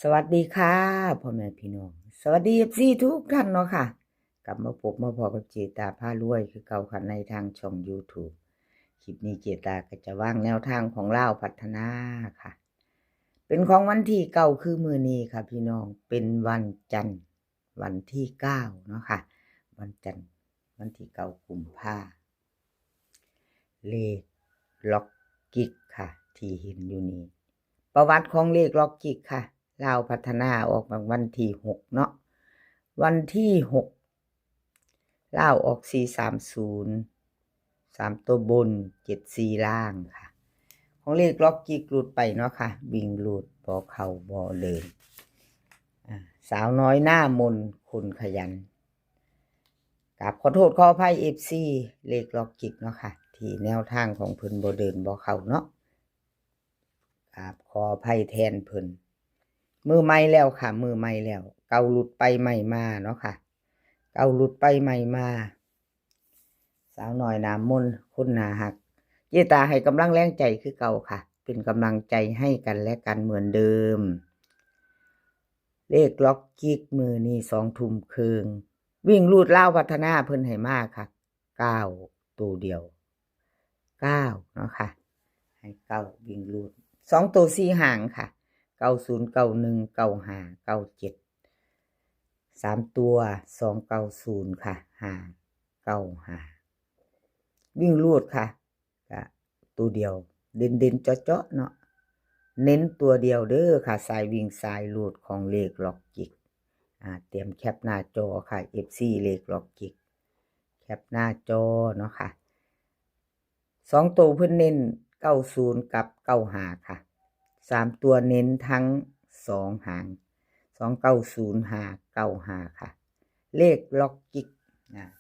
สวัสดีค่ะพ่อแม่พี่น้องสวัสดีFCทุกท่านเนาะค่ะกลับมาพบมาพอกับเจตาพารวยคือเก่าค่ะในทางช่อง YouTube คลิปนี้เจตาก็จะวางแนวทางของเล่าวพัฒนาค่ะเป็นของวันที่เก้าคือมื้อนี้ค่ะพี่น้องเป็นวันจันทร์วันที่9เนาะค่ะวันจันทร์วันที่9กุมภาพันธ์เลขล็อกกิกค่ะที่เห็นอยู่นี้ประวัติของเลขล็อกกิกค่ะลาวพัฒนาออกมาวันที่6เนาะวันที่6ลาวออก430 3ตัวบน74ล่างค่ะของเลขล็อกกิกหลุดไปเนาะค่ะวิ่งหลุดบ่เข้าบ่เดินสาวน้อยหน้ามนคนขยันกับขอโทษขออภัย FC เลขล็อกกิกเนาะค่ะที่แนวทางของเพิ่นบ่เดินบ่เข้าเนาะครับขออภัยแทนเพิ่นมือใหม่แล้วค่ะมือใหม่แล้วเก่าหลุดไปใหม่มาเนาะค่ะเก่าหลุดไปใหม่มาสาวน้อยหน้ามนคนหน้าหักเจตาให้กำลังแรงใจคือเก่าค่ะเป็นกำลังใจให้กันและกันเหมือนเดิมเลขล็อกกิกมือนี่2 ทุ่มครึ่งวิ่งลูดเล่าพัฒนาเพิ่นให้มากค่ะ9ตัวเดียว9เนาะค่ะให้9วิ่งลูด2ตัว4หางค่ะ90 91 95 97 3ตัว290ค่ะ595วิ่งลูดค่ะก็ตัวเดียวเด่นๆเจาะๆเนาะเน้นตัวเดียวเด้อค่ะสายวิ่งสายลูดของเลขล็อกกิกเตรียมแคปหน้าจอค่ะ FC เลขล็อกกิกแคปหน้าจอเนาะค่ะ2ตัวเพิ่นเน้น90กับ95ค่ะ3ตัวเน้นทั้ง2หาง290 595ค่ะเลขล็อกกิก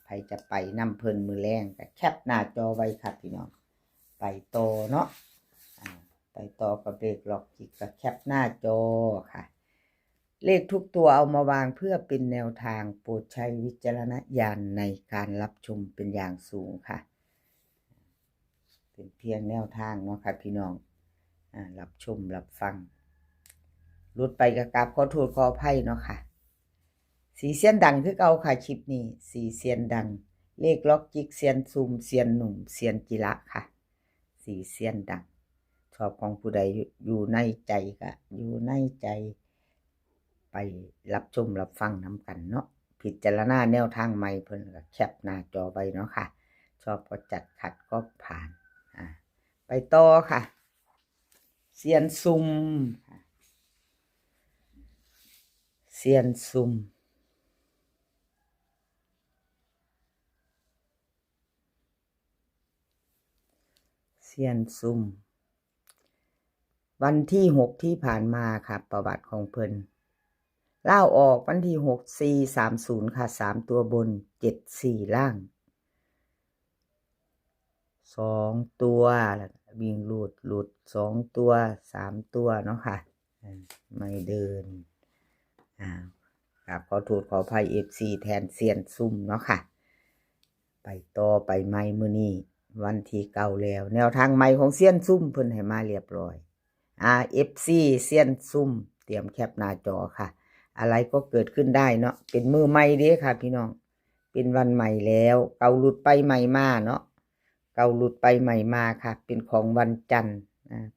ใครจะไปนำเพิ่นมือแรงก็แคปหน้าจอไว้ครับพี่น้องไปต่อเนาะไปต่อกับเลขล็อกกิกก็แคปหน้าจอค่ะเลขทุกตัวเอามาวางเพื่อเป็นแนวทางโปรดใช้วิจารณญาณในการรับชมเป็นอย่างสูงค่ะเป็นเพียงแนวทางเนาะค่ะพี่น้องรับชมรับฟังรุดไปกับกราบขอโทษขออภัยเนาะค่ะสีเสียนดังคือเก่าค่ะคลิปนี้สีเสียนดังเลขล็อกจิกเสียนซุมเสียนหนุ่มเสียนจิระค่ะสีเสียนดังชอบของผู้ใดอยู่ในใจก็อยู่ในใจไปรับชมรับฟังน้ำกันเนาะพิจารณาแนวทางใหม่เพิ่นก็แคปหน้าจอไว้เนาะค่ะชอบก็จัดขัดก็ผ่านไปต่อค่ะเสียนซุมเสียนซุมเซียนซุมวันที่6ที่ผ่านมาค่ะประวัติของเพิ่นเล่าออกวันที่6 430ค่ะ3ตัวบน74ล่าง2ตัววิ่งหลุด2ตัว3ตัวเนาะค่ะไม่เดินครับขอโทษขออภัย FC แทนเซียนซุ่มเนาะค่ะไปต่อไปใหม่มื้อนี้วันที่9แล้วแนวทางใหม่ของเซียนซุ่มเพิ่นให้มาเรียบร้อยFC เซียนซุ่มเตรียมแคปหน้าจอค่ะอะไรก็เกิดขึ้นได้เนาะเป็นมือใหม่เด้ค่ะพี่น้องเป็นวันใหม่แล้วเก่าหลุดไปใหม่มาเนาะเก่าหลุดไปใหม่มาค่ะเป็นของวันจันทร์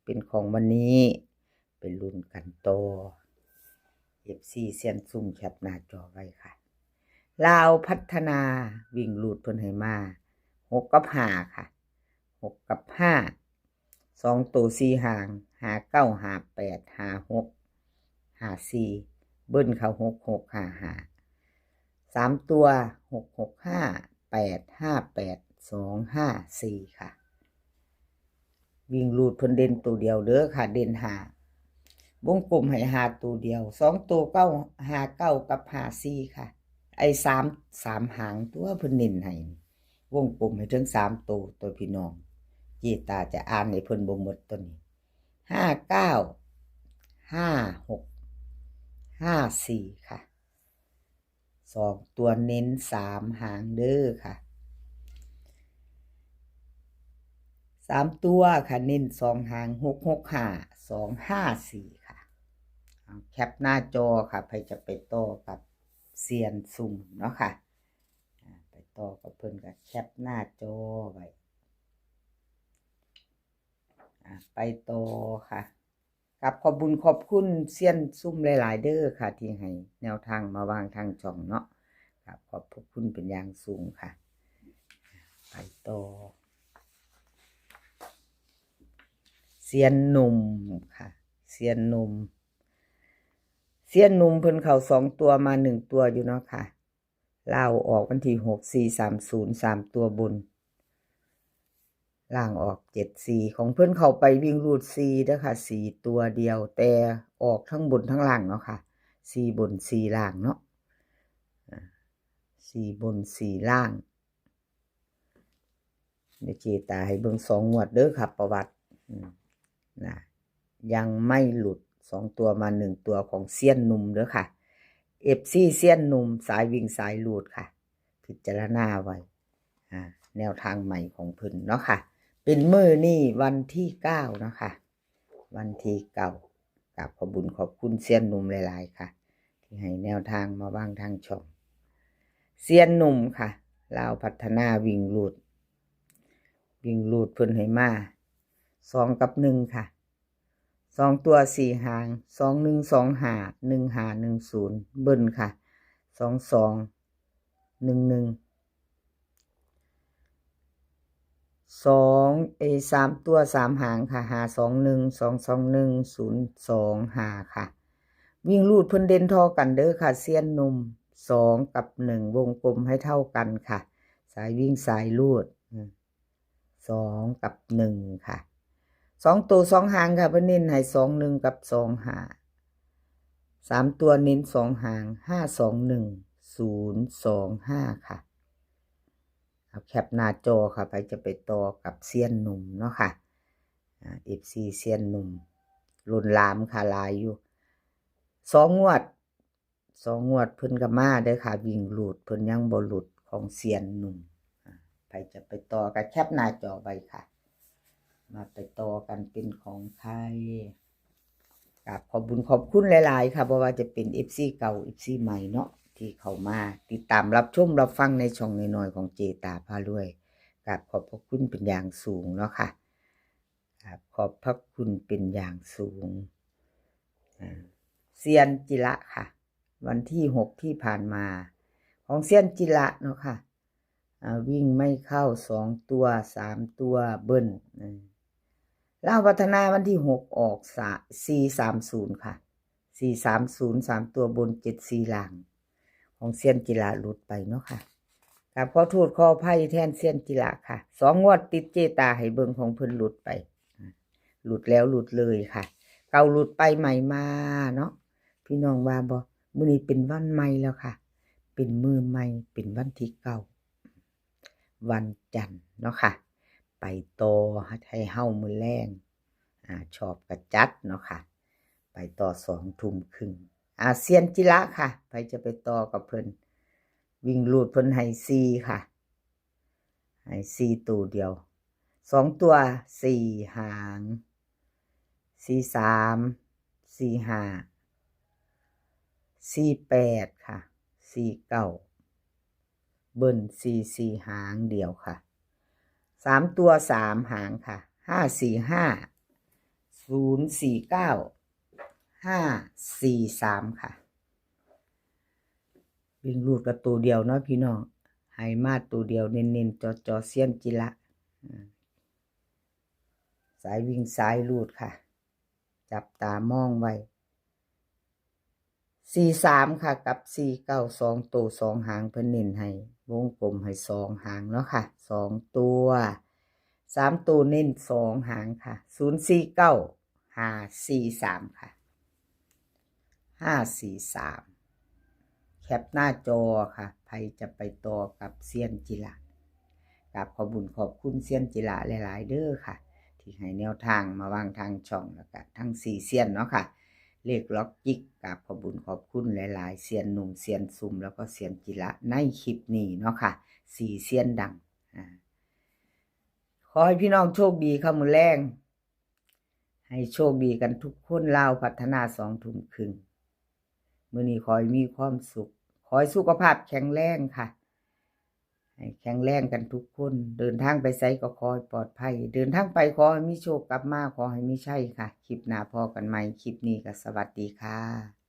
เป็นของวันนี้เป็นรุ่นกันโต FC เซียนซุ่มแคปหน้าจอไว้ค่ะลาวพัฒนาวิ่งหลุดเพิ่นให้มา6กับ5ค่ะ6กับ5 2ตัว4หาง59 58 56 54เบิ้ลเข้า66 55 3ตัว665 858 254ค่ะวิ่งลูดเพิ่นเด่นตัวเดียวเด้อค่ะเด่น5วงกลมให้5ตัวเดียว2ตัว959กับ54ค่ะไอ้3หางตัวเพิ่นเน้นให้วงกลมให้ถึง3ตัวพี่น้องเจตาจะอ่านให้เพิ่นบ่หมดตัวนี้59 56 54ค่ะ2ตัวเน้น3หางเด้อค่ะ3ตัวค่ะเน้น2หาง665 254ค่ะ แคปหน้าจอค่ะใครจะไปต่อกับเซียนซุ่มเนาะค่ะไปต่อกับเพิ่นกับแคปหน้าจอไว้ไปต่อค่ะกับขอบบุญขอบคุณเซียนซุ่มหลายๆเด้อค่ะที่ให้แนวทางมาวางทางช่องเนาะครับขอบคุณเป็นอย่างสูงค่ะไปต่อเซียนหนุ่มค่ะเซียนหนุ่มเพิ่นเข้า2ตัวมา1ตัวอยู่เนาะค่ะลาวออกวันที่6 4 3 0 3ตัวบนล่างออก7 4ของเพิ่นเข้าไปวิ่งรูด4เด้อค่ะ4ตัวเดียวแต่ออกทั้งบนทั้งล่างเนาะค่ะ4บน4ล่างเนาะ4บน4ล่างเดี๋ยวเจตาให้เบิ่ง2งวดเด้อค่ะประวัตินะยังไม่หลุด2ตัวมา1ตัวของเซียนหนุ่มเด้อค่ะ FC เซียนหนุ่มสายวิ่งสายหลุดค่ะพิจารณาไว้แนวทางใหม่ของเพิ่นเนาะค่ะเป็นมื้อนี้วันที่9เนาะค่ะวันที่9กับขอบบุญขอบคุณเซียนหนุ่มหลายๆค่ะที่ให้แนวทางมาวางทางช่องเซียนหนุ่มค่ะลาวพัฒนาวิ่งหลุดเพิ่นให้มา2กับ1ค่ะ2ตัว4หาง21251510เบิ้ลค่ะ2211 3ตัว3หางค่ะ521 221 025ค่ะวิ่งลูดเพิ่นเด่นเท่ากันเด้อค่ะเซียนหนุ่ม2กับ1วงกลมให้เท่ากันค่ะสายวิ่งสายลูด2กับ1ค่ะ2ตัว2หางค่ะเพิ่นเน้นให้21กับ25 3ตัวเน้น2หาง521025ค่ะเอาแคปหน้าจอค่ะไปจะไปต่อกับเซียนหนุ่มเนาะค่ะFC เซียนหนุ่มลุ่นลามค่ะลายอยู่2งวดเพิ่นก็มาเด้อค่ะวิ่งหลุดเพิ่นยังบ่หลุดของเซียนหนุ่มไปจะไปต่อกับแคปหน้าจอไว้ค่ะมาไปต่อกันเป็นของใครกับขอบบุญขอบคุณหลายๆค่ะเพราะว่าจะเป็น FC เก่า FC ใหม่เนาะที่เข้ามาติดตามรับชมรับฟังในช่องน้อยๆของเจตาพารวยกับขอบพระคุณเป็นอย่างสูงเนาะค่ะครับขอบพระคุณเป็นอย่างสูงเซียนจิระค่ะวันที่6ที่ผ่านมาของเซียนจิระเนาะค่ะวิ่งไม่เข้า2ตัว3ตัวเบิ้ลลาวพัฒนาวันที่6ออก430ค่ะ430 3ตัวบน74ล่างของเซียนจิระหลุดไปเนาะค่ะกับขอโทษขออภัยแทนเซียนจิระค่ะ2งวดติดเจตาให้เบิ่งของเพิ่นหลุดไปหลุดแล้วหลุดเลยค่ะเก่าหลุดไปใหม่มาเนาะพี่น้องว่าบ่มื้อนี้เป็นวันใหม่แล้วค่ะเป็นมื้อใหม่เป็นวันที่9วันจันทร์เนาะค่ะไปต่อให้เฮามื้อแลงชอบกระจัดเนาะค่ะไปต่อ2 ทุ่มครึ่งเซียนจิระค่ะไปจะไปต่อกับเพิ่นวิ่งลูดเพิ่นให้4ค่ะให้4ตัวเดียว2ตัว4หาง43 45 48ค่ะ49เบิ้ล44หางเดียวค่ะ3ตัว3หางค่ะ545 049 543ค่ะวิ่งรูดกับตัวเดียวเนาะพี่น้องให้มาตัวเดียวเน้นๆจอเซียนจิระสายวิ่งสายรูดค่ะจับตามองไว้43ค่ะกับ49 2ตัว2หางเพิ่นเน้นให้วงกลมให้2หางเนาะค่ะ2ตัว3ตัวเน้น2หางค่ะ049 543ค่ะ543แคปหน้าจอค่ะใครจะไปต่อกับเซียนจิระกับขอบคุญขอบคุณเซียนจิระหลายๆเด้อค่ะที่ให้แนวทางมาวางทางช่องแล้วก็ทั้ง4เซียนเนาะค่ะเลขล็อกจิกกับขอบคุญขอบคุณหลายๆเซียนหนุ่มเซียนซุ่มแล้วก็เซียนจิระในคลิปนี้เนาะค่ะ4เซียนดังขอให้พี่น้องโชคดีค่ะมื้อแลงใ ให้โชคดีกันทุกคนลาวพัฒนา2 ทุ่มครึ่งมื้อนี้ขอให้มีความสุขขอให้สุขภาพแข็งแรงค่ะให้แข็งแรงกันทุกคนเดินทางไปไสก็ขอให้ปลอดภัยเดินทางไปขอให้มีโชคกลับมาขอให้มีชัยค่ะคลิปหน้าพอกันใหม่คลิปนี้ก็สวัสดีค่ะ